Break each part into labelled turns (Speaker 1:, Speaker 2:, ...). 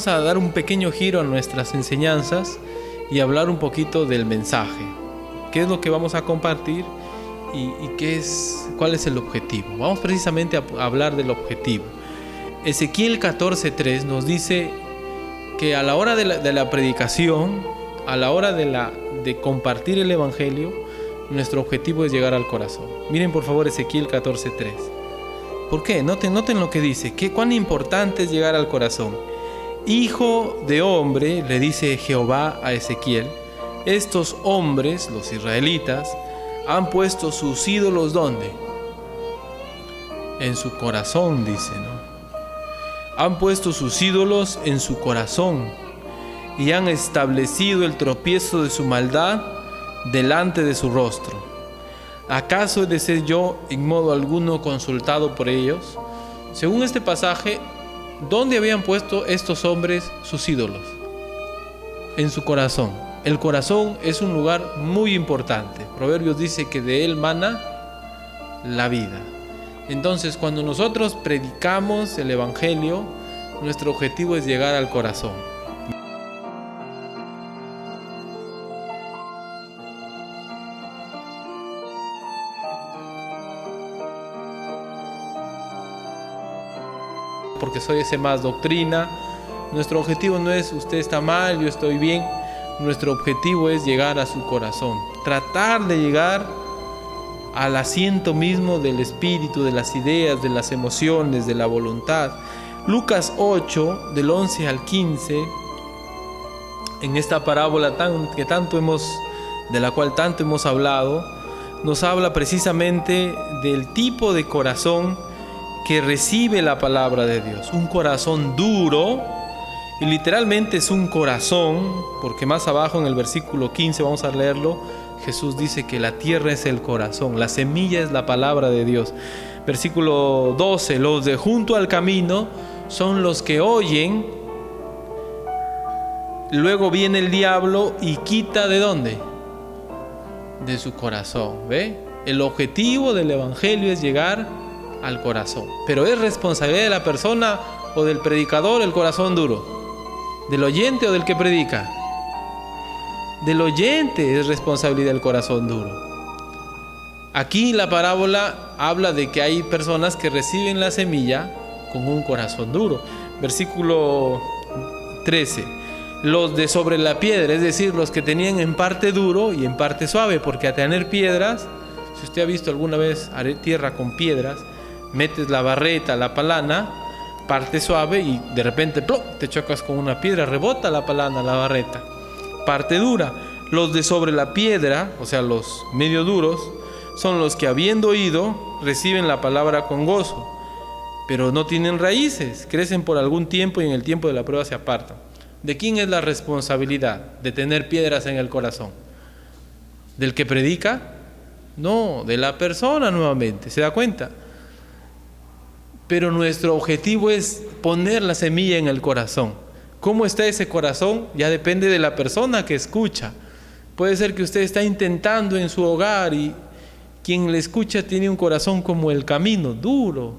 Speaker 1: vamos a dar un pequeño giro a nuestras enseñanzas y hablar un poquito del mensaje. ¿Qué es lo que vamos a compartir y cuál es el objetivo? Vamos precisamente a hablar del objetivo. Ezequiel 14:3 nos dice que a la hora de la predicación, a la hora de compartir el evangelio, nuestro objetivo es llegar al corazón. Miren por favor Ezequiel 14:3. ¿Por qué? Noten lo que dice. ¿Cuán importante es llegar al corazón? Hijo de hombre, le dice Jehová a Ezequiel, estos hombres, los israelitas, han puesto sus ídolos ¿dónde? En su corazón, dice, ¿no? Han puesto sus ídolos en su corazón y han establecido el tropiezo de su maldad delante de su rostro. ¿Acaso he de ser yo en modo alguno consultado por ellos? Según este pasaje, ¿dónde habían puesto estos hombres sus ídolos? En su corazón. El corazón es un lugar muy importante. Proverbios dice que de él mana la vida. Entonces, cuando nosotros predicamos el evangelio, nuestro objetivo es llegar al corazón. Porque soy ese más doctrina. Nuestro objetivo no es usted está mal, yo estoy bien. Nuestro objetivo es llegar a su corazón, tratar de llegar al asiento mismo del espíritu, de las ideas, de las emociones, de la voluntad. Lucas 8, del 11 al 15, en esta parábola de la cual tanto hemos hablado, nos habla precisamente del tipo de corazón que recibe la palabra de Dios. Un corazón duro, y literalmente es un corazón, porque más abajo en el versículo 15, vamos a leerlo, Jesús dice que la tierra es el corazón, la semilla es la palabra de Dios. Versículo 12, los de junto al camino son los que oyen, luego viene el diablo y quita ¿de dónde? De su corazón, ¿ve? El objetivo del evangelio es llegar al corazón, pero es responsabilidad de la persona o del predicador el corazón duro, del oyente o del que predica. Del oyente es responsabilidad del corazón duro. Aquí la parábola habla de que hay personas que reciben la semilla con un corazón duro. Versículo 13, los de sobre la piedra, es decir, los que tenían en parte duro y en parte suave, porque a tener piedras, si usted ha visto alguna vez tierra con piedras, metes la barreta, la palana, parte suave y de repente ¡plop!, te chocas con una piedra, rebota la palana, la barreta. Parte dura. Los de sobre la piedra, o sea los medio duros, son los que habiendo oído reciben la palabra con gozo, pero no tienen raíces, crecen por algún tiempo y en el tiempo de la prueba se apartan. ¿De quién es la responsabilidad de tener piedras en el corazón? ¿Del que predica? No, de la persona nuevamente, ¿se da cuenta? Pero nuestro objetivo es poner la semilla en el corazón. ¿Cómo está ese corazón? Ya depende de la persona que escucha. Puede ser que usted está intentando en su hogar y quien le escucha tiene un corazón como el camino, duro.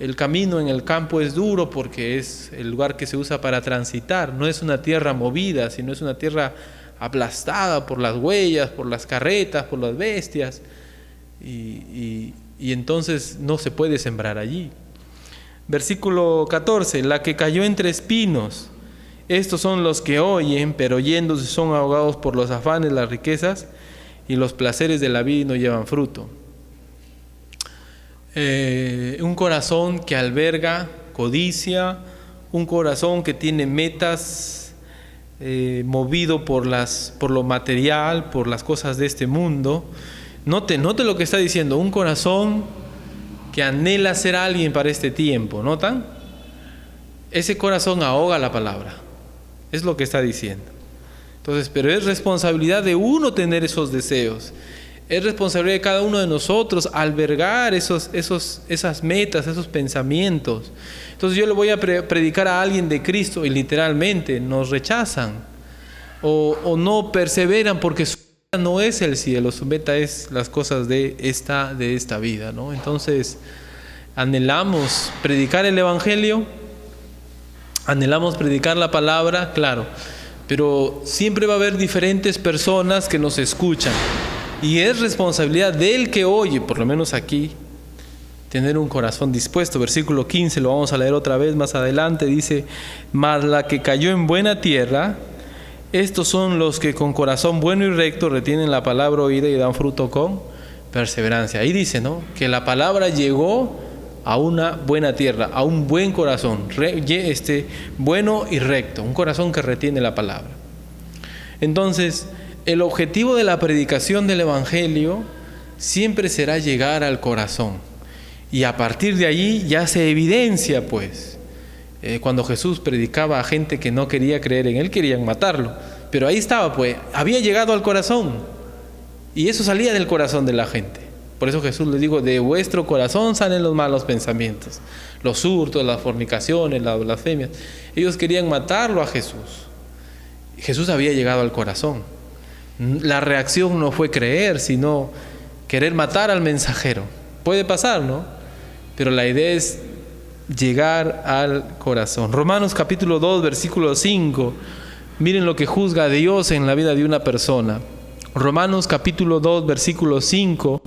Speaker 1: El camino en el campo es duro porque es el lugar que se usa para transitar. No es una tierra movida, sino es una tierra aplastada por las huellas, por las carretas, por las bestias. Y entonces no se puede sembrar allí. Versículo 14, la que cayó entre espinos, estos son los que oyen, pero oyéndose son ahogados por los afanes, las riquezas y los placeres de la vida y no llevan fruto. Un corazón que alberga codicia, un corazón que tiene metas, movido por lo material, por las cosas de este mundo. Note lo que está diciendo, un corazón que anhela ser alguien para este tiempo, ¿notan? Ese corazón ahoga la palabra, es lo que está diciendo. Entonces, pero es responsabilidad de uno tener esos deseos, es responsabilidad de cada uno de nosotros albergar esas metas, esos pensamientos. Entonces yo le voy a predicar a alguien de Cristo y literalmente nos rechazan o no perseveran porque su meta no es el cielo, su meta es las cosas de esta vida, ¿no? Entonces anhelamos predicar el evangelio, Anhelamos predicar la palabra, claro, pero siempre va a haber diferentes personas que nos escuchan. Y es responsabilidad del que oye, por lo menos aquí, tener un corazón dispuesto. Versículo 15, lo vamos a leer otra vez más adelante, dice: mas la que cayó en buena tierra, estos son los que con corazón bueno y recto retienen la palabra oída y dan fruto con perseverancia. Ahí dice, ¿no?, que la palabra llegó a una buena tierra, a un buen corazón, bueno y recto, un corazón que retiene la palabra. Entonces, el objetivo de la predicación del Evangelio siempre será llegar al corazón. Y a partir de allí ya se evidencia, pues, cuando Jesús predicaba a gente que no quería creer en Él, querían matarlo. Pero ahí estaba, pues, había llegado al corazón. Y eso salía del corazón de la gente. Por eso Jesús les dijo: de vuestro corazón salen los malos pensamientos, los hurtos, las fornicaciones, las blasfemias. Ellos querían matarlo a Jesús. Jesús había llegado al corazón. La reacción no fue creer, sino querer matar al mensajero. Puede pasar, ¿no? Pero la idea es llegar al corazón. Romanos capítulo 2, versículo 5. Miren lo que juzga Dios en la vida de una persona. Romanos capítulo 2, versículo 5.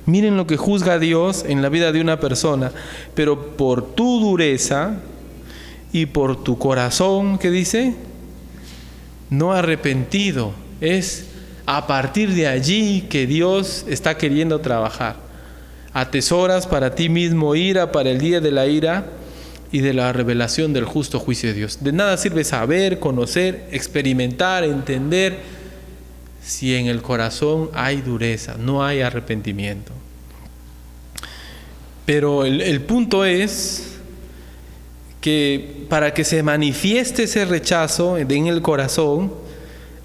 Speaker 1: Miren lo que juzga Dios en la vida de una persona. Pero por tu dureza y por tu corazón, ¿qué dice? No arrepentido. Es a partir de allí que Dios está queriendo trabajar. Atesoras para ti mismo ira para el día de la ira y de la revelación del justo juicio de Dios. De nada sirve saber, conocer, experimentar, entender, si en el corazón hay dureza, no hay arrepentimiento. Pero el punto es que para que se manifieste ese rechazo en el corazón,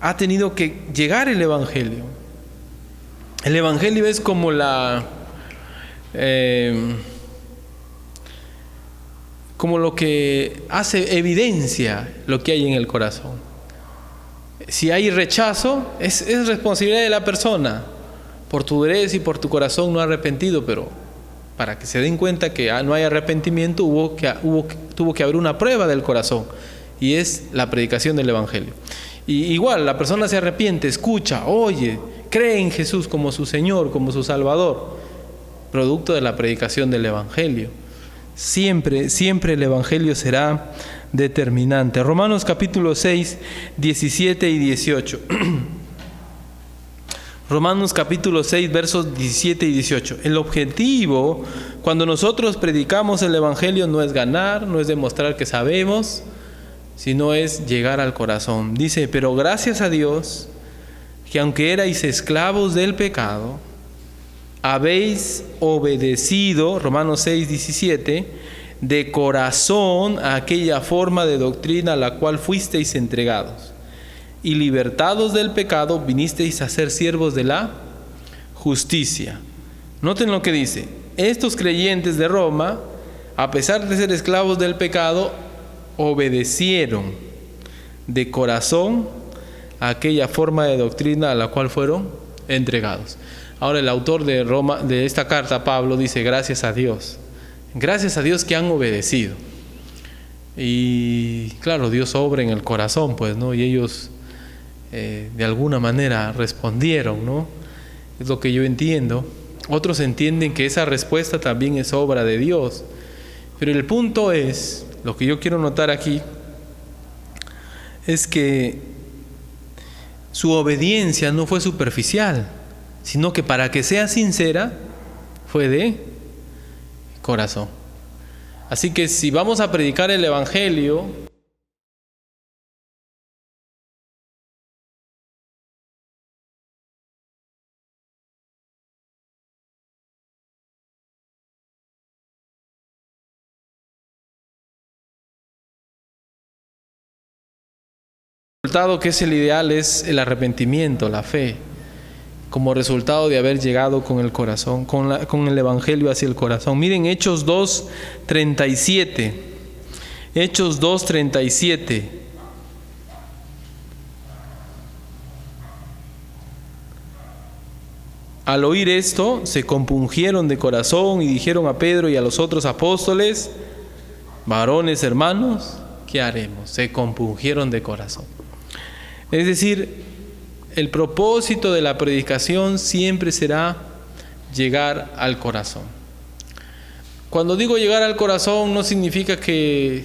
Speaker 1: ha tenido que llegar el Evangelio. El Evangelio es como como lo que hace evidencia lo que hay en el corazón. Si hay rechazo, es responsabilidad de la persona. Por tu dureza y por tu corazón no arrepentido, pero para que se den cuenta que no hay arrepentimiento, tuvo que haber una prueba del corazón, y es la predicación del Evangelio. Y igual, la persona se arrepiente, escucha, oye, cree en Jesús como su Señor, como su Salvador, producto de la predicación del Evangelio. Siempre el Evangelio será determinante. Romanos capítulo 6, 17 y 18. Romanos capítulo 6, versos 17 y 18. El objetivo, cuando nosotros predicamos el Evangelio, no es ganar, no es demostrar que sabemos, sino es llegar al corazón. Dice: pero gracias a Dios, que aunque erais esclavos del pecado, habéis obedecido, Romanos 6, 17, de corazón a aquella forma de doctrina a la cual fuisteis entregados, y libertados del pecado, vinisteis a ser siervos de la justicia. Noten lo que dice: estos creyentes de Roma, a pesar de ser esclavos del pecado, obedecieron de corazón a aquella forma de doctrina a la cual fueron entregados. Ahora el autor de esta carta, Pablo, dice: gracias a Dios que han obedecido. Y claro, Dios obra en el corazón, pues, ¿no? Y ellos de alguna manera respondieron, ¿no? Es lo que yo entiendo. Otros entienden que esa respuesta también es obra de Dios. Pero el punto es, lo que yo quiero notar aquí, es que su obediencia no fue superficial, sino que para que sea sincera, fue de corazón. Así que si vamos a predicar el Evangelio, el resultado, que es el ideal, es el arrepentimiento, la fe, como resultado de haber llegado con el corazón, con el Evangelio hacia el corazón. Miren Hechos 2:37. Hechos 2:37. Al oír esto, se compungieron de corazón y dijeron a Pedro y a los otros apóstoles: varones hermanos, ¿qué haremos? Se compungieron de corazón. Es decir, el propósito de la predicación siempre será llegar al corazón. Cuando digo llegar al corazón, no significa que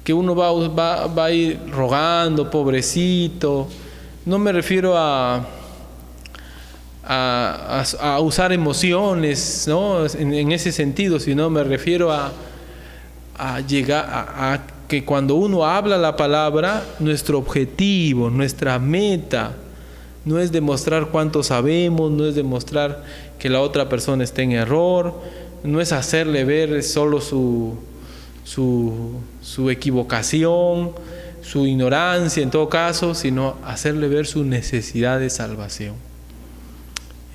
Speaker 1: uno va a ir rogando, pobrecito. No me refiero a usar emociones, ¿no? En ese sentido, sino me refiero a llegar a que cuando uno habla la palabra, nuestro objetivo, nuestra meta, no es demostrar cuánto sabemos, no es demostrar que la otra persona esté en error, no es hacerle ver solo su equivocación, su ignorancia en todo caso, sino hacerle ver su necesidad de salvación.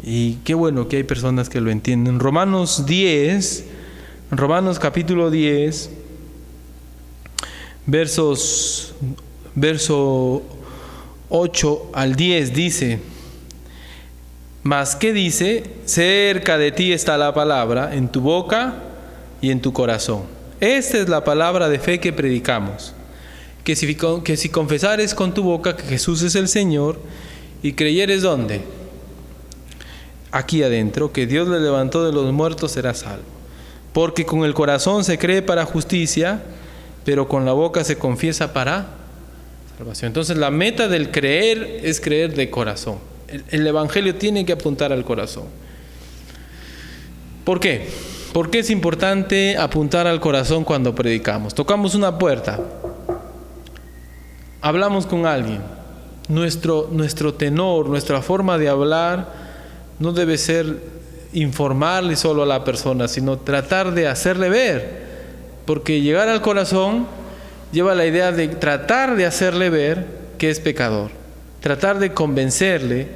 Speaker 1: Y qué bueno que hay personas que lo entienden. Romanos capítulo 10, verso 8 al 10 dice: mas ¿qué dice? Cerca de ti está la palabra, en tu boca y en tu corazón. Esta es la palabra de fe que predicamos, que si confesares con tu boca que Jesús es el Señor y creyeres, ¿dónde? Aquí adentro, que Dios le levantó de los muertos, serás salvo. Porque con el corazón se cree para justicia, pero con la boca se confiesa para salvación. Entonces la meta del creer es creer de corazón. El evangelio tiene que apuntar al corazón. ¿Por qué? ¿Por qué es importante apuntar al corazón cuando predicamos? Tocamos una puerta, hablamos con alguien. Nuestro tenor, nuestra forma de hablar no debe ser informarle solo a la persona, sino tratar de hacerle ver. Porque llegar al corazón lleva la idea de tratar de hacerle ver que es pecador. Tratar de convencerle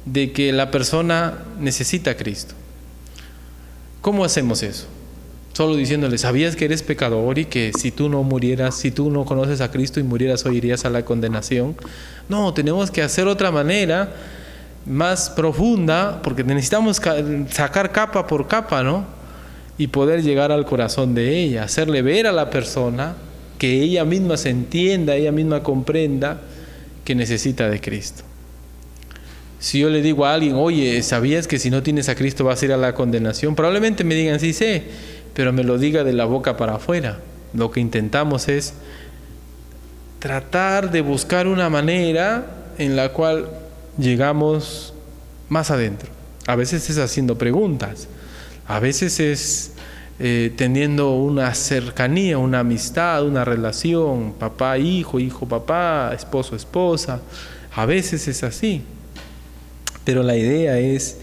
Speaker 1: de que la persona necesita a Cristo. ¿Cómo hacemos eso? Solo diciéndole: ¿sabías que eres pecador y que si tú no murieras, si tú no conoces a Cristo y murieras hoy irías a la condenación? No, tenemos que hacer otra manera más profunda, porque necesitamos sacar capa por capa, ¿no? Y poder llegar al corazón de ella, hacerle ver a la persona, que ella misma se entienda, ella misma comprenda que necesita de Cristo. Si yo le digo a alguien: oye, ¿sabías que si no tienes a Cristo vas a ir a la condenación? Probablemente me digan: sí sé, pero me lo diga de la boca para afuera. Lo que intentamos es tratar de buscar una manera en la cual llegamos más adentro. A veces es haciendo preguntas, a veces es teniendo una cercanía, una amistad, una relación, papá-hijo, hijo-papá, esposo-esposa. A veces es así. Pero la idea es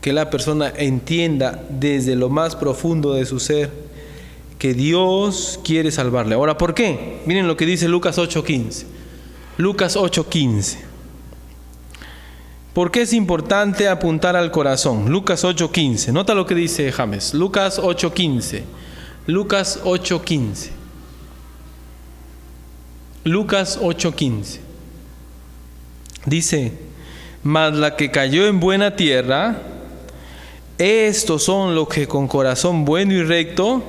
Speaker 1: que la persona entienda desde lo más profundo de su ser que Dios quiere salvarle. Ahora, ¿por qué? Miren lo que dice Lucas 8:15. Lucas 8:15. ¿Por qué es importante apuntar al corazón? Lucas 8:15. Nota lo que dice James. Lucas 8:15. Lucas 8:15. Lucas 8:15. Dice: mas la que cayó en buena tierra, estos son los que con corazón bueno y recto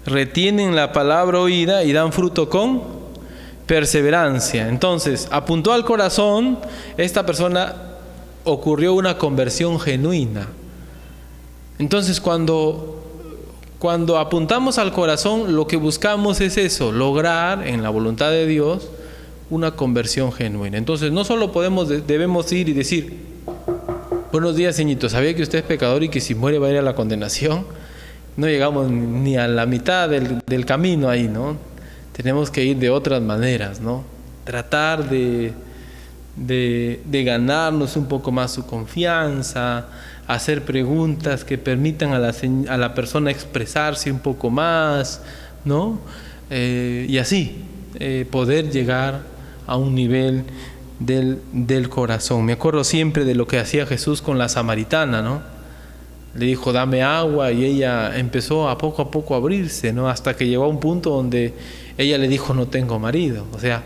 Speaker 1: retienen la palabra oída y dan fruto con perseverancia. Entonces, apuntó al corazón, esta persona ocurrió una conversión genuina. Entonces, cuando apuntamos al corazón, lo que buscamos es eso, lograr en la voluntad de Dios una conversión genuina. Entonces, no solo debemos ir y decir: buenos días, señorito, ¿sabía que usted es pecador y que si muere va a ir a la condenación? No llegamos ni a la mitad del camino ahí, ¿no? Tenemos que ir de otras maneras, ¿no? Tratar de ganarnos un poco más su confianza, hacer preguntas que permitan a la persona expresarse un poco más, ¿no? Y así poder llegar a un nivel del corazón. Me acuerdo siempre de lo que hacía Jesús con la samaritana, ¿no? Le dijo: dame agua, y ella empezó a poco a abrirse, ¿no? Hasta que llegó a un punto donde ella le dijo: no tengo marido. O sea,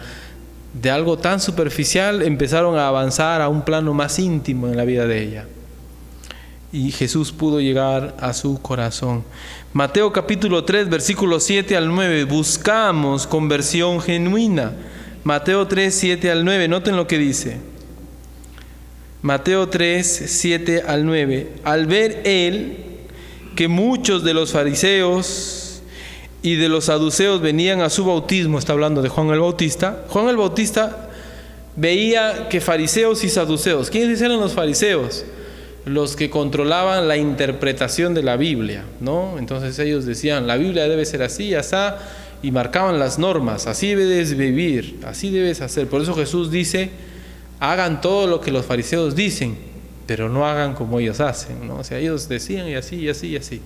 Speaker 1: de algo tan superficial empezaron a avanzar a un plano más íntimo en la vida de ella. y Jesús pudo llegar a su corazón. Mateo capítulo 3, versículos 7 al 9. Buscamos conversión genuina. Mateo 3, 7 al 9. Noten lo que dice. Mateo 3, 7 al 9. Al ver él que muchos de los fariseos y de los saduceos venían a su bautismo, está hablando de Juan el Bautista. Juan el Bautista veía que fariseos y saduceos, ¿quiénes eran los fariseos? Los que controlaban la interpretación de la Biblia, ¿no? Entonces ellos decían, la Biblia debe ser así, asá, y marcaban las normas, así debes vivir, así debes hacer. Por eso Jesús dice, hagan todo lo que los fariseos dicen, pero no hagan como ellos hacen, ¿no? O sea, ellos decían y así, y así, y así.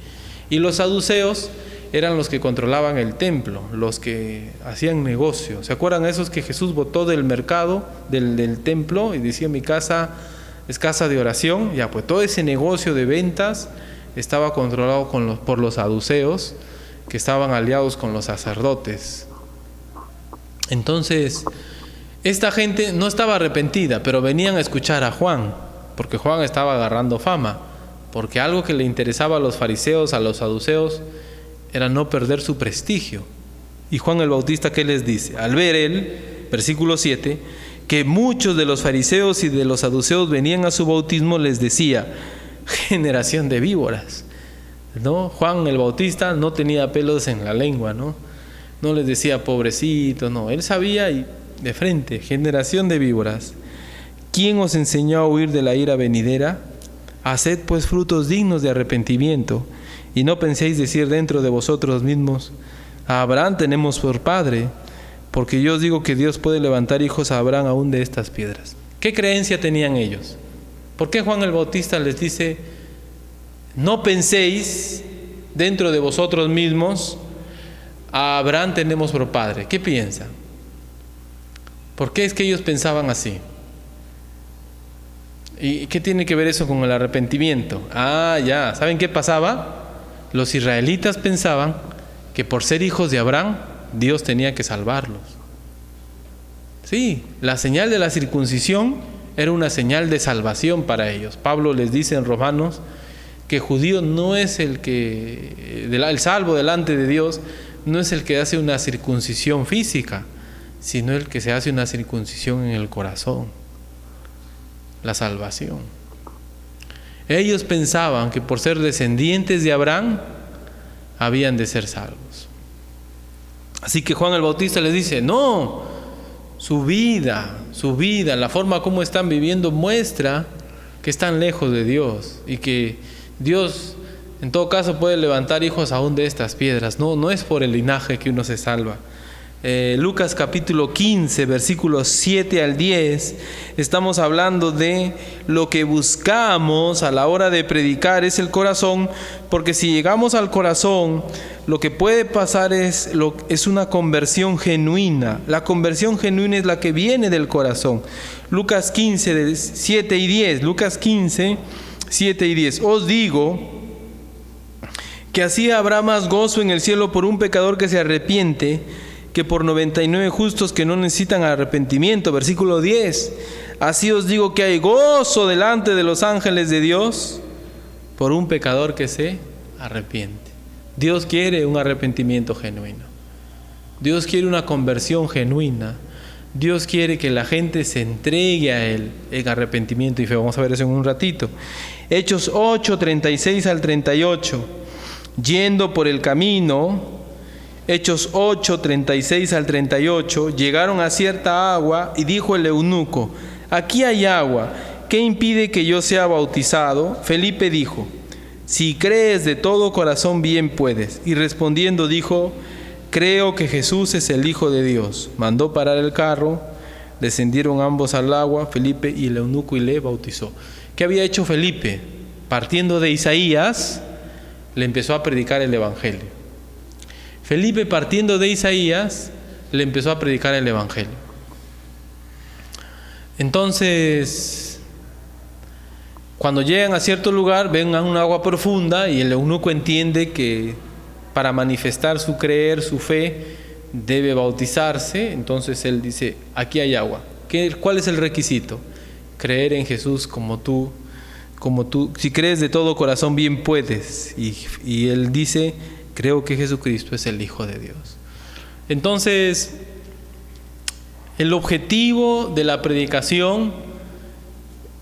Speaker 1: Y los saduceos eran los que controlaban el templo, los que hacían negocio. ¿Se acuerdan esos que Jesús botó del mercado, del templo, y decía, mi casa es casa de oración? Ya, pues todo ese negocio de ventas estaba controlado por los saduceos, que estaban aliados con los sacerdotes. Entonces, esta gente no estaba arrepentida, pero venían a escuchar a Juan, porque Juan estaba agarrando fama, porque algo que le interesaba a los fariseos, a los saduceos, era no perder su prestigio. Y Juan el Bautista, ¿qué les dice? Al ver él, versículo 7, que muchos de los fariseos y de los saduceos venían a su bautismo, les decía, generación de víboras, ¿no? Juan el Bautista no tenía pelos en la lengua, ¿no? No les decía pobrecito, no, él sabía y de frente, generación de víboras. ¿Quién os enseñó a huir de la ira venidera? Haced pues frutos dignos de arrepentimiento, y no penséis decir dentro de vosotros mismos, a Abraham tenemos por padre, porque yo os digo que Dios puede levantar hijos a Abraham aún de estas piedras. ¿Qué creencia tenían ellos? ¿Por qué Juan el Bautista les dice, no penséis dentro de vosotros mismos, a Abraham tenemos por padre? ¿Qué piensan? ¿Por qué es que ellos pensaban así? ¿Y qué tiene que ver eso con el arrepentimiento? Ya, ¿saben qué pasaba? Los israelitas pensaban que por ser hijos de Abraham, Dios tenía que salvarlos. Sí, la señal de la circuncisión era una señal de salvación para ellos. Pablo les dice en Romanos que judío no es el salvo delante de Dios, no es el que hace una circuncisión física, sino el que se hace una circuncisión en el corazón. La salvación. Ellos pensaban que por ser descendientes de Abraham habían de ser salvos. Así que Juan el Bautista les dice, no, su vida, la forma como están viviendo muestra que están lejos de Dios y que Dios en todo caso puede levantar hijos aún de estas piedras. No es por el linaje que uno se salva. Lucas capítulo 15, versículos 7 al 10, estamos hablando de lo que buscamos a la hora de predicar es el corazón, porque si llegamos al corazón, lo que puede pasar es una conversión genuina. La conversión genuina es la que viene del corazón. Lucas 15, 7 y 10. Lucas 15, 7 y 10. Os digo que así habrá más gozo en el cielo por un pecador que se arrepiente que por 99 justos que no necesitan arrepentimiento. Versículo 10. Así os digo que hay gozo delante de los ángeles de Dios por un pecador que se arrepiente. Dios quiere un arrepentimiento genuino. Dios quiere una conversión genuina. Dios quiere que la gente se entregue a Él en arrepentimiento y fe. Vamos a ver eso en un ratito. Hechos 8, 36 al 38. Yendo por el camino, Hechos 8, 36 al 38, llegaron a cierta agua y dijo el eunuco, aquí hay agua, ¿qué impide que yo sea bautizado? Felipe dijo, si crees de todo corazón bien puedes. Y respondiendo dijo, creo que Jesús es el Hijo de Dios. Mandó parar el carro, descendieron ambos al agua, Felipe y el eunuco, y le bautizó. ¿Qué había hecho Felipe? Partiendo de Isaías, le empezó a predicar el Evangelio. Felipe, partiendo de Isaías, le empezó a predicar el Evangelio. Entonces, cuando llegan a cierto lugar, ven a un agua profunda y el eunuco entiende que para manifestar su creer, su fe, debe bautizarse. Entonces él dice, aquí hay agua. ¿Cuál es el requisito? Creer en Jesús como como tú, si crees de todo corazón, bien puedes. Y él dice, creo que Jesucristo es el Hijo de Dios. Entonces, el objetivo de la predicación,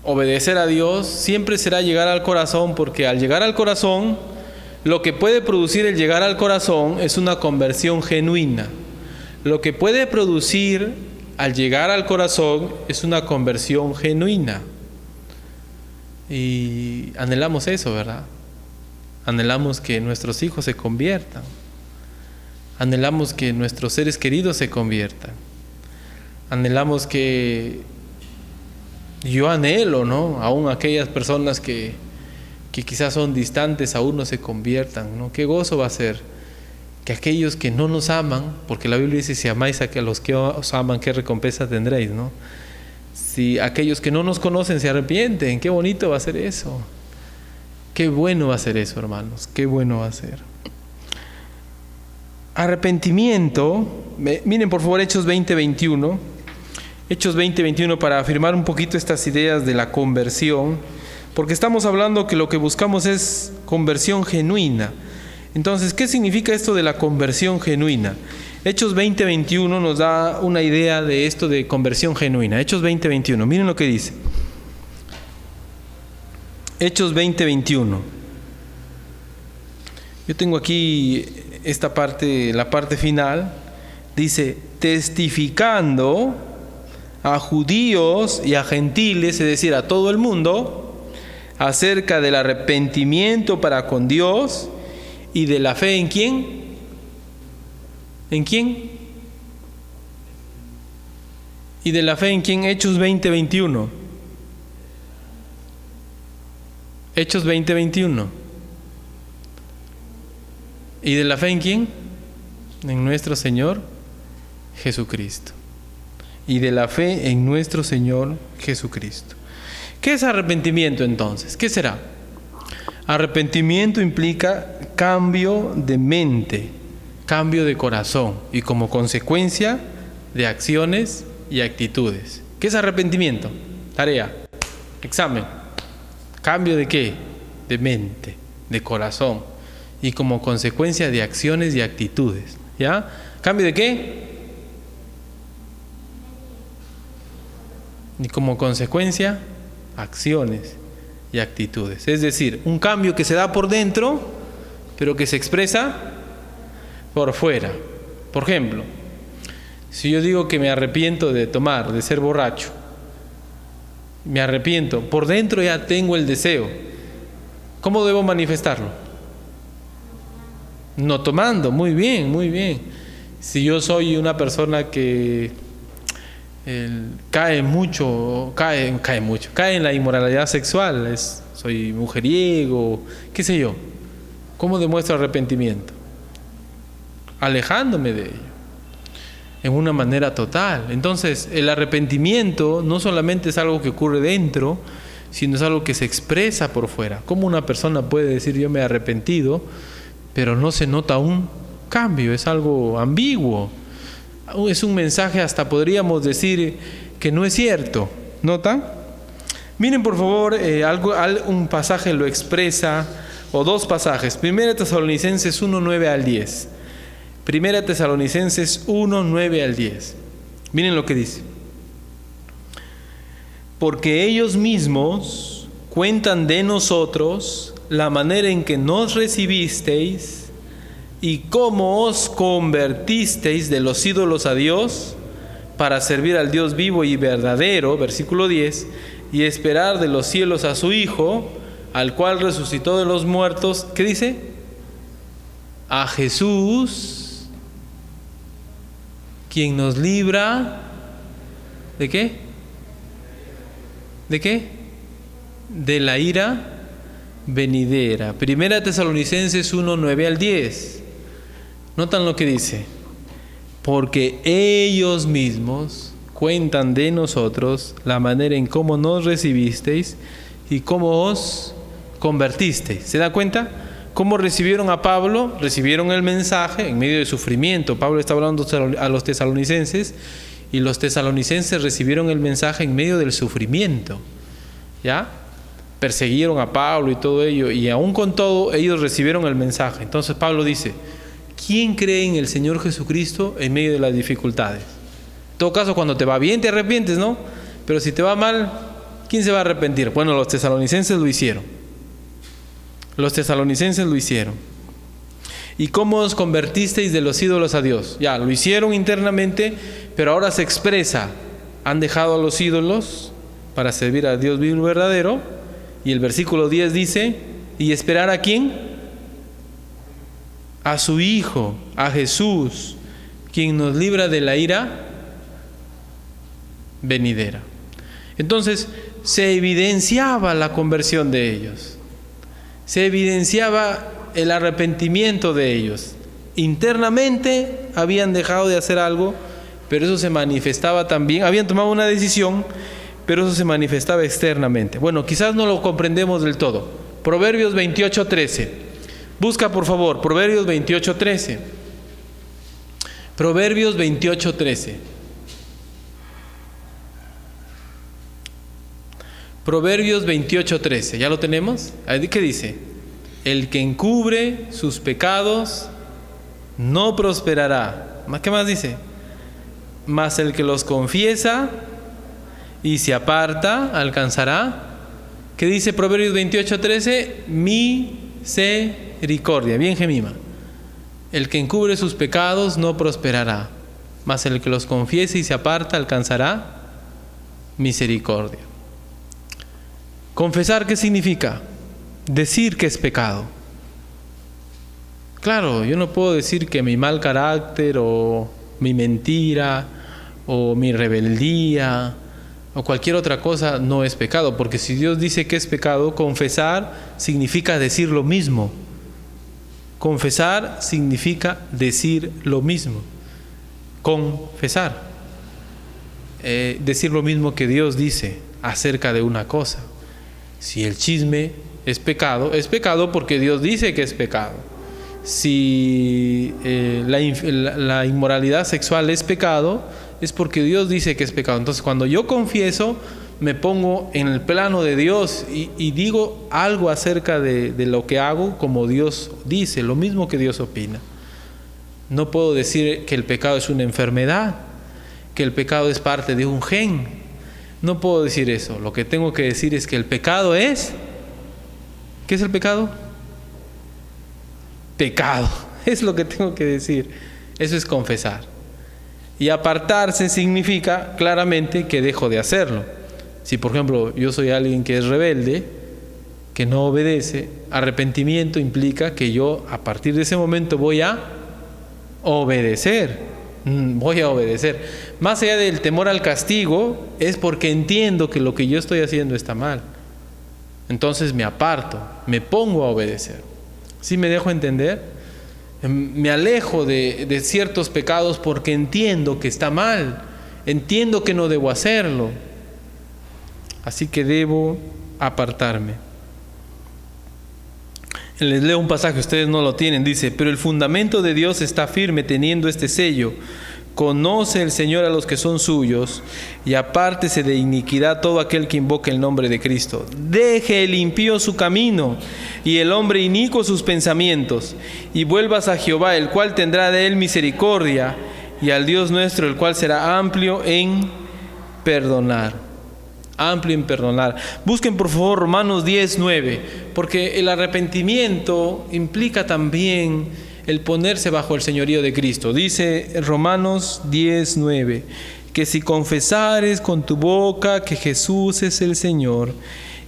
Speaker 1: obedecer a Dios, siempre será llegar al corazón, porque al llegar al corazón, lo que puede producir el llegar al corazón es una conversión genuina. Lo que puede producir al llegar al corazón es una conversión genuina. Y anhelamos eso, ¿verdad? Anhelamos que nuestros hijos se conviertan. Anhelamos que nuestros seres queridos se conviertan. Anhelamos que... Yo anhelo, ¿no? Aún aquellas personas que quizás son distantes, aún no se conviertan, ¿no? Qué gozo va a ser que aquellos que no nos aman, porque la Biblia dice, si amáis a los que os aman, ¿qué recompensa tendréis, no? Si aquellos que no nos conocen se arrepienten, qué bonito va a ser eso. Qué bueno va a ser eso, hermanos, qué bueno va a ser. Arrepentimiento, miren por favor Hechos 20:21. Hechos 20:21, para afirmar un poquito estas ideas de la conversión, porque estamos hablando que lo que buscamos es conversión genuina. Entonces, ¿qué significa esto de la conversión genuina? Hechos 20:21 nos da una idea de esto de conversión genuina. Hechos 20:21, miren lo que dice. Hechos 20:21. Yo tengo aquí esta parte, la parte final. Dice, testificando a judíos y a gentiles, es decir, a todo el mundo, acerca del arrepentimiento para con Dios y de la fe en ¿quién? ¿En quién? ¿Y de la fe en quién? Hechos 20:21. Hechos 20:21. ¿Y de la fe en quién? En nuestro Señor Jesucristo. Y de la fe en nuestro Señor Jesucristo. ¿Qué es arrepentimiento entonces? ¿Qué será? Arrepentimiento implica cambio de mente, cambio de corazón y como consecuencia de acciones y actitudes. ¿Qué es arrepentimiento? Tarea, examen. ¿Cambio de qué? De mente, de corazón y como consecuencia de acciones y actitudes. ¿Ya? ¿Cambio de qué? Y como consecuencia, acciones y actitudes. Es decir, un cambio que se da por dentro, pero que se expresa por fuera. Por ejemplo, si yo digo que me arrepiento de tomar, de ser borracho, me arrepiento, por dentro ya tengo el deseo. ¿Cómo debo manifestarlo? No tomando, muy bien, muy bien. Si yo soy una persona que cae en la inmoralidad sexual, soy mujeriego, qué sé yo, ¿cómo demuestro arrepentimiento? Alejándome de ello en una manera total. Entonces el arrepentimiento no solamente es algo que ocurre dentro, sino es algo que se expresa por fuera. ¿Cómo una persona puede decir yo me he arrepentido, pero no se nota un cambio? Es algo ambiguo. Es un mensaje, hasta podríamos decir que no es cierto. ¿Notan? Miren por favor, un pasaje lo expresa, o dos pasajes. 1 Tesalonicenses 1:9-10. 1 Tesalonicenses 1:9-10. Miren lo que dice. Porque ellos mismos cuentan de nosotros la manera en que nos recibisteis y cómo os convertisteis de los ídolos a Dios para servir al Dios vivo y verdadero, versículo 10, y esperar de los cielos a su Hijo, al cual resucitó de los muertos. ¿Qué dice? A Jesús, quien nos libra ¿de qué? ¿De qué? De la ira venidera. 1 Tesalonicenses 1:9-10. Notan lo que dice. Porque ellos mismos cuentan de nosotros la manera en cómo nos recibisteis y cómo os convertisteis. ¿Se da cuenta? ¿Cómo recibieron a Pablo? Recibieron el mensaje en medio de sufrimiento. Pablo está hablando a los tesalonicenses y los tesalonicenses recibieron el mensaje en medio del sufrimiento. ¿Ya? perseguieron a Pablo y todo ello, y aún con todo ellos recibieron el mensaje. Entonces Pablo dice: ¿quién cree en el Señor Jesucristo en medio de las dificultades? En todo caso, cuando te va bien te arrepientes, ¿no? Pero si te va mal, ¿quién se va a arrepentir? Bueno, los tesalonicenses lo hicieron. Los tesalonicenses lo hicieron. ¿Y cómo os convertisteis de los ídolos a Dios? Ya, lo hicieron internamente, pero ahora se expresa: han dejado a los ídolos para servir a Dios vivo y verdadero. Y el versículo 10 dice: ¿y esperar a quién? A su Hijo, a Jesús, quien nos libra de la ira venidera. Entonces se evidenciaba la conversión de ellos, se evidenciaba el arrepentimiento de ellos. Internamente habían dejado de hacer algo, pero eso se manifestaba también, habían tomado una decisión, pero eso se manifestaba externamente. Bueno, quizás no lo comprendemos del todo. Proverbios 28:13. Busca, por favor, Proverbios 28:13. Proverbios 28:13. Proverbios 28:13. ¿Ya lo tenemos? ¿Qué dice? El que encubre sus pecados no prosperará. ¿Qué más dice? Mas el que los confiesa y se aparta alcanzará. ¿Qué dice Proverbios 28:13? Misericordia. Bien, Gemima. El que encubre sus pecados no prosperará, mas el que los confiese y se aparta alcanzará misericordia. Confesar, ¿qué significa? Decir que es pecado. Claro, yo no puedo decir que mi mal carácter o mi mentira o mi rebeldía o cualquier otra cosa no es pecado, porque si Dios dice que es pecado, confesar significa decir lo mismo. Confesar significa decir lo mismo. Confesar. Decir lo mismo que Dios dice acerca de una cosa. Si el chisme es pecado porque Dios dice que es pecado. Si la inmoralidad sexual es pecado, es porque Dios dice que es pecado. Entonces, cuando yo confieso, me pongo en el plano de Dios y digo algo acerca de lo que hago como Dios dice, lo mismo que Dios opina. No puedo decir que el pecado es una enfermedad, que el pecado es parte de un gen. No puedo decir eso. Lo que tengo que decir es que el pecado es... ¿Qué es el pecado? Pecado. Es lo que tengo que decir. Eso es confesar. Y apartarse significa claramente que dejo de hacerlo. Si, por ejemplo, yo soy alguien que es rebelde, que no obedece, arrepentimiento implica que yo a partir de ese momento voy a obedecer. Voy a obedecer. Más allá del temor al castigo, es porque entiendo que lo que yo estoy haciendo está mal. Entonces me aparto, me pongo a obedecer. ¿Sí me dejo entender? Me alejo de ciertos pecados porque entiendo que está mal, entiendo que no debo hacerlo. Así que debo apartarme. Les leo un pasaje, ustedes no lo tienen, dice: pero el fundamento de Dios está firme teniendo este sello: conoce el Señor a los que son suyos, y apártese de iniquidad todo aquel que invoque el nombre de Cristo. Deje el impío su camino, y el hombre inicuo sus pensamientos, y vuelvas a Jehová, el cual tendrá de él misericordia, y al Dios nuestro, el cual será amplio en perdonar. Amplio en perdonar. Busquen por favor Romanos 10:9, porque el arrepentimiento implica también el ponerse bajo el señorío de Cristo. Dice Romanos 10:9, que si confesares con tu boca que Jesús es el Señor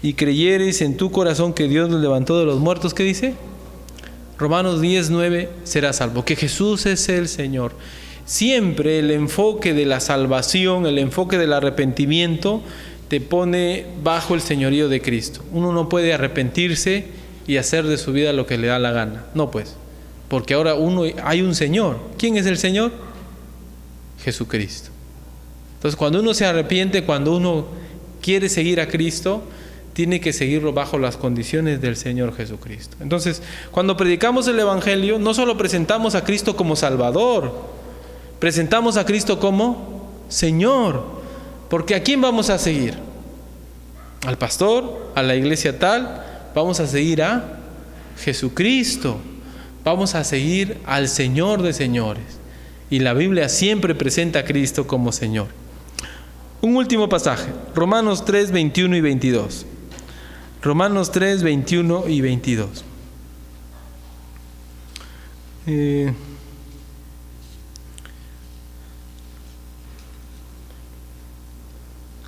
Speaker 1: y creyeres en tu corazón que Dios lo levantó de los muertos, ¿qué dice? Romanos 10:9, serás salvo, que Jesús es el Señor. Siempre el enfoque de la salvación, el enfoque del arrepentimiento te pone bajo el señorío de Cristo. Uno no puede arrepentirse y hacer de su vida lo que le da la gana. No, pues, porque ahora hay un Señor. ¿Quién es el Señor? Jesucristo. Entonces, cuando uno se arrepiente, cuando uno quiere seguir a Cristo, tiene que seguirlo bajo las condiciones del Señor Jesucristo. Entonces, cuando predicamos el Evangelio, no solo presentamos a Cristo como Salvador, presentamos a Cristo como Señor. Porque ¿a quién vamos a seguir? al pastor, a la iglesia tal, vamos a seguir a Jesucristo, vamos a seguir al Señor de señores. Y la Biblia siempre presenta a Cristo como Señor. Un último pasaje, Romanos 3, 21 y 22. Romanos 3, 21 y 22.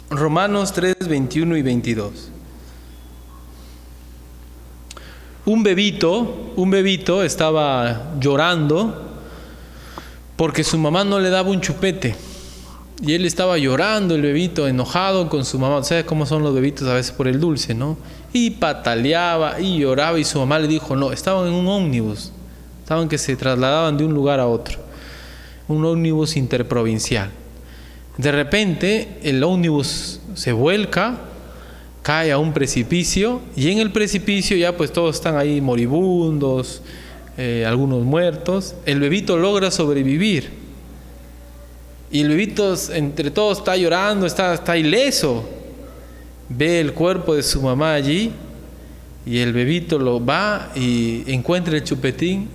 Speaker 1: Romanos 3, 21 y 22. Un bebito estaba llorando porque su mamá no le daba un chupete. Y él estaba llorando, el bebito, enojado con su mamá. ¿Sabes cómo son los bebitos a veces por el dulce, no? Y pataleaba y lloraba, y su mamá le dijo no. Estaban en un ómnibus, estaban que se trasladaban de un lugar a otro, un ómnibus interprovincial. De repente el ómnibus se vuelca, cae a un precipicio, y en el precipicio ya pues todos están ahí moribundos, algunos muertos. El bebito logra sobrevivir, y el bebito entre todos está llorando, está ileso. Ve el cuerpo de su mamá allí, y el bebito lo va y encuentra el chupetín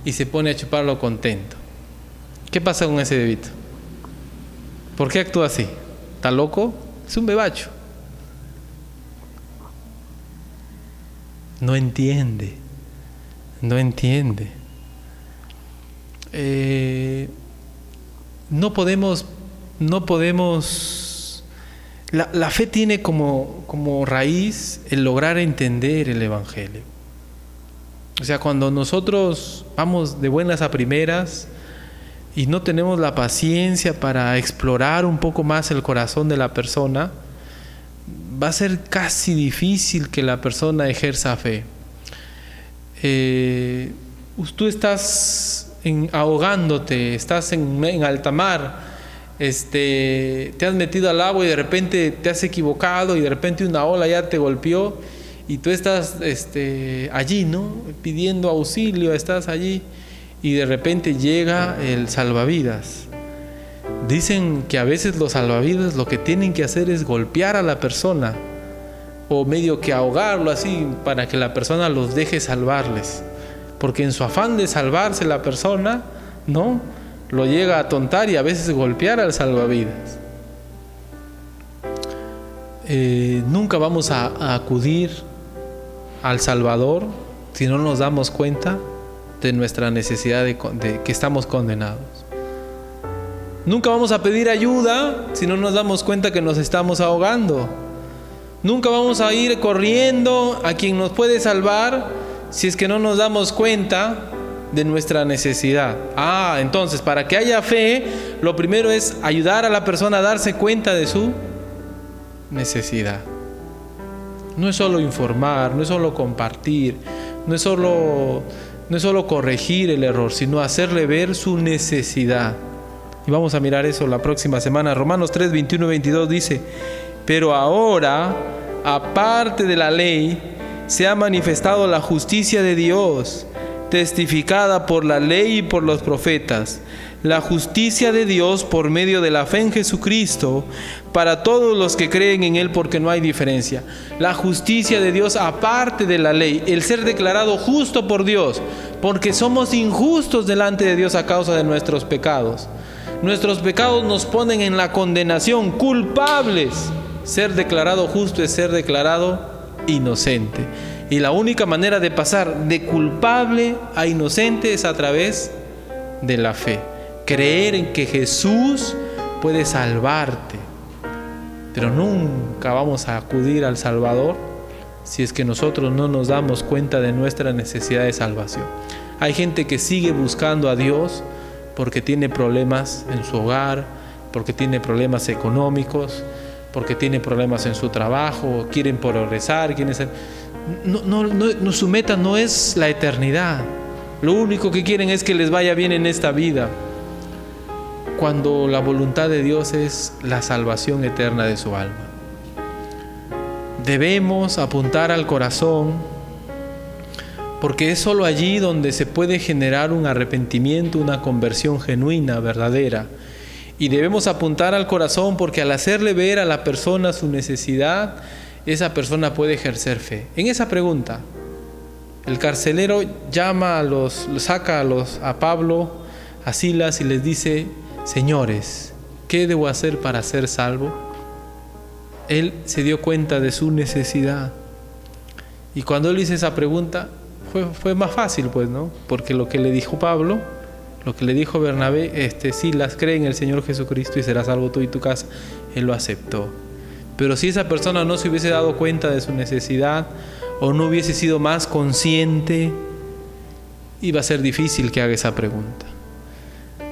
Speaker 1: y se pone a chuparlo contento. ¿Qué pasa con ese bebito? ¿Por qué actúa así? ¿Está loco? Es un bebacho. No entiende. No podemos. La fe tiene como raíz el lograr entender el Evangelio. O sea, cuando nosotros vamos de buenas a primeras y no tenemos la paciencia para explorar un poco más el corazón de la persona, va a ser casi difícil que la persona ejerza fe. Tú estás ahogándote, estás en alta mar, te has metido al agua y de repente te has equivocado y de repente una ola ya te golpeó y tú estás allí, ¿no? Pidiendo auxilio, estás allí y de repente llega el salvavidas. Dicen que a veces los salvavidas lo que tienen que hacer es golpear a la persona o medio que ahogarlo así para que la persona los deje salvarles, porque en su afán de salvarse la persona, ¿no?, lo llega a atontar y a veces golpear al salvavidas. Nunca vamos a acudir al Salvador si no nos damos cuenta de nuestra necesidad de que estamos condenados. Nunca vamos a pedir ayuda si no nos damos cuenta que nos estamos ahogando. Nunca vamos a ir corriendo a quien nos puede salvar si es que no nos damos cuenta de nuestra necesidad. Entonces, para que haya fe, lo primero es ayudar a la persona a darse cuenta de su necesidad. No es solo informar, no es solo compartir, no es solo corregir el error, sino hacerle ver su necesidad. Y vamos a mirar eso la próxima semana. Romanos 3, 21 y 22 dice: pero ahora, aparte de la ley, se ha manifestado la justicia de Dios, testificada por la ley y por los profetas, la justicia de Dios por medio de la fe en Jesucristo, para todos los que creen en Él, porque no hay diferencia. La justicia de Dios aparte de la ley, el ser declarado justo por Dios, porque somos injustos delante de Dios a causa de nuestros pecados. Nuestros pecados nos ponen en la condenación, culpables. Ser declarado justo es ser declarado inocente. Y la única manera de pasar de culpable a inocente es a través de la fe. Creer en que Jesús puede salvarte. Pero nunca vamos a acudir al Salvador si es que nosotros no nos damos cuenta de nuestra necesidad de salvación. Hay gente que sigue buscando a Dios porque tiene problemas en su hogar, porque tiene problemas económicos, porque tiene problemas en su trabajo, quieren progresar, quieren ser... No, su meta no es la eternidad. Lo único que quieren es que les vaya bien en esta vida, cuando la voluntad de Dios es la salvación eterna de su alma. Debemos apuntar al corazón, porque es solo allí donde se puede generar un arrepentimiento, una conversión genuina, verdadera. Y debemos apuntar al corazón porque al hacerle ver a la persona su necesidad, esa persona puede ejercer fe? En esa pregunta, el carcelero saca a Pablo, a Silas y les dice: señores, ¿qué debo hacer para ser salvo? Él se dio cuenta de su necesidad. Y cuando él hizo esa pregunta, fue más fácil, pues, ¿no? Porque lo que le dijo Pablo, lo que le dijo Bernabé, Silas, cree en el Señor Jesucristo y serás salvo tú y tu casa, él lo aceptó. Pero si esa persona no se hubiese dado cuenta de su necesidad, o no hubiese sido más consciente, iba a ser difícil que haga esa pregunta.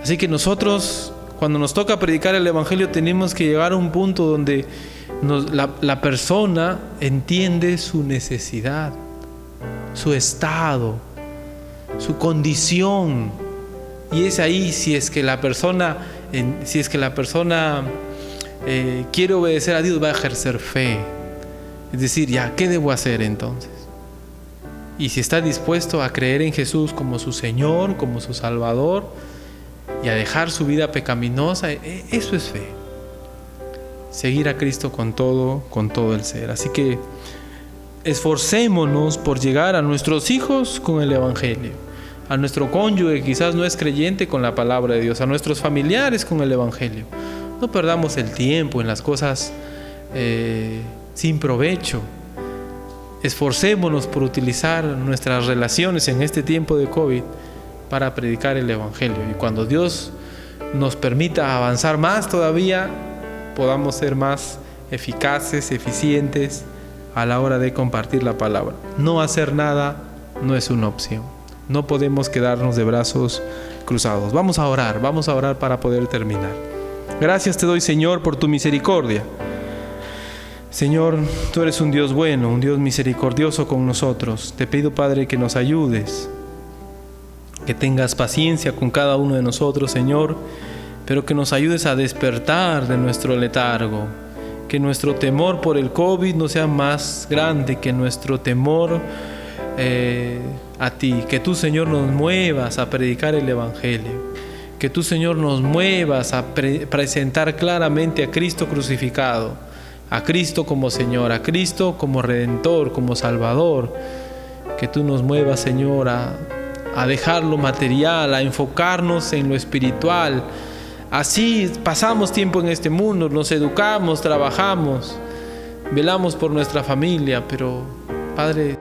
Speaker 1: Así que nosotros, cuando nos toca predicar el Evangelio, tenemos que llegar a un punto donde la persona entiende su necesidad, su estado, su condición. Y es ahí, si es que la persona quiere obedecer a Dios, va a ejercer fe. Es decir, ya, ¿qué debo hacer entonces? Y si está dispuesto a creer en Jesús como su Señor, como su Salvador, y a dejar su vida pecaminosa, eso es fe. Seguir a Cristo con todo el ser. Así que esforcémonos por llegar a nuestros hijos con el Evangelio, a nuestro cónyuge que quizás no es creyente con la palabra de Dios, a nuestros familiares con el Evangelio. No perdamos el tiempo en las cosas sin provecho. Esforcémonos por utilizar nuestras relaciones en este tiempo de COVID para predicar el Evangelio. Y cuando Dios nos permita avanzar más todavía, podamos ser más eficaces, eficientes a la hora de compartir la palabra. No hacer nada no es una opción. No podemos quedarnos de brazos cruzados. Vamos a orar para poder terminar. Gracias te doy, Señor, por tu misericordia. Señor, tú eres un Dios bueno, un Dios misericordioso con nosotros. Te pido, Padre, que nos ayudes, que tengas paciencia con cada uno de nosotros, Señor, pero que nos ayudes a despertar de nuestro letargo, que nuestro temor por el COVID no sea más grande que nuestro temor a ti, que tú, Señor, nos muevas a predicar el Evangelio, que tú, Señor, nos muevas a presentar claramente a Cristo crucificado, a Cristo como Señor, a Cristo como Redentor, como Salvador, que tú nos muevas, Señor, a dejar lo material, a enfocarnos en lo espiritual. Así pasamos tiempo en este mundo, nos educamos, trabajamos, velamos por nuestra familia, pero, Padre,